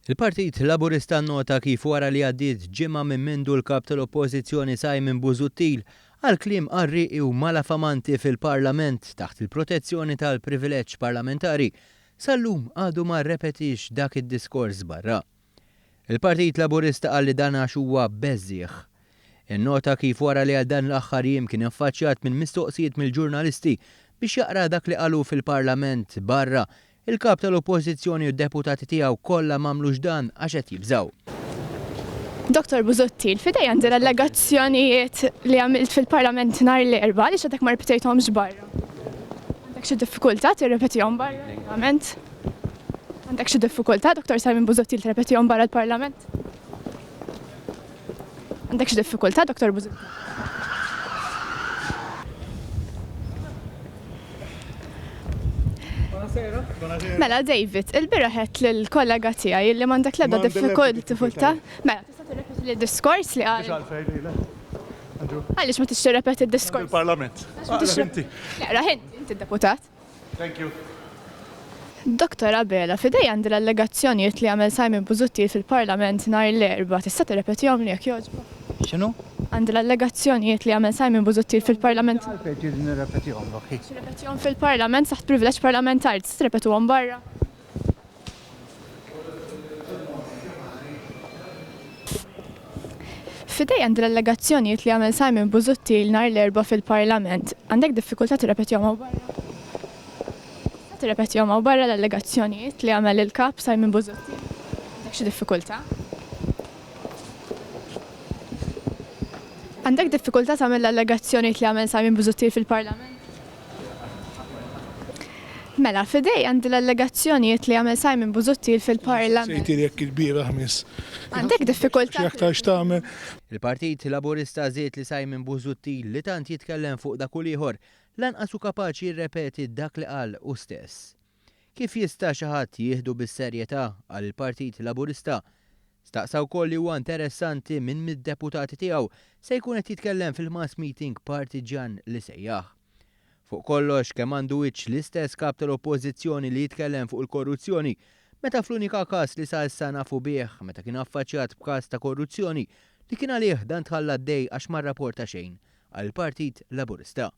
Il-Partit Laburista nnota kif wara li għaddiet ġimgħa minn mindu l-kap tal-Oppożizzjoni Simon Busuttil għal kliem qarriqi u malafamanti fil-Parlament taħt il-protezzjoni tal-privileġġ parlamentari sal-lum għadu ma rrepetix dak id-diskors barra. Il-Partit Laburista qal li dan għax huwa beżżieħ. Innota kif wara li għal dan l-aħħar jiem kien affaċċjat minn mistoqsijiet mill-ġurnalisti biex jaqra dak li qalu fil-Parlament barra, il-kap tal-Oppożizzjoni u d-deputati tiegħu kollha m'għamlux dan għax qed jibżgħu. Dr. Busuttil, fidej għandi l-allegazzjonijiet li għamilt fil-Parlament nhar l-erba' li x'għadek ma ripetejthomx barra. Għandek xi diffikultà tirrepetihom barra l-Parlament? Għandek xi diffikultà, Dr. Simon Busuttil, tirrepetihom barra l-Parlament? Għandek xi diffikultà, Dr. Busuttil? Mela, David, il-biraħet l-kollega tiegħi li m'għandek l-ebda diffikultà. Mela, tista' tirrepeti li diskors li qal. Għaliex ma tix tirrepeti d-diskors? Il-Parlament. Inti d-deputat. Thank you. Dr. Abela, fidej għandi l-allegazzjonijiet li għamel Simon Busuttil fil-Parlament nhar l-erba' tista' tirrepetihom li jekk jogħġbok? X'inhu? Għandi l-allegazzjonijiet li għamel Simon Busuttil fil-Parlament. Nirrepetihom lokħi. Tirrepetihom fil-Parlament taħt privileġġ parlamentari, tista' tirrepetuhom barra. Fidej għandi l-allegazzjonijiet li għamel Simon Busuttil nhar l-erba' fil-Parlament. Għandek diffikultà tirrepetihom barra? Tirrepetihom barra l-allegazzjonijiet li għamel il-kap Simon Busuttil. Għandek xi diffikultà? Għandek diffikultà tagħmel l-allegazzjonijiet li għamel Simon Busuttil fil-Parlament? Mela, fidej għandi l-allegazzjonijiet li għamel Simon Busuttil fil-Parlament. Sejti jekk il-bira ħmis. Għandek diffikultà? X'aktar x'tagħmel? Il-Partit Laburista żied li Simon Busuttil li tant jitkellem fuq dak u ieħor lanqas hu kapaċi jirrepeti dak li qal hu stess. Kif jista' xi ħadd jieħdu bis-serjetà għal il-Partit Laburista? Staqsa wkoll li huwa interessanti minn mid-deputati tiegħu se jkun qed jitkellem fil-mass meeting partiġan li sejjaħ. Fuq kollox kemm għandu wiċċ l-istess kap tal-Oppożizzjoni li jitkellem fuq il-korruzzjoni meta fl-unika każ li sa issa nafu bih meta kien affaċċjat b'każ ta' korruzzjoni li kien għalih dan tħalla d-dej għax ma rrapporta xejn għall-Partit Laburista.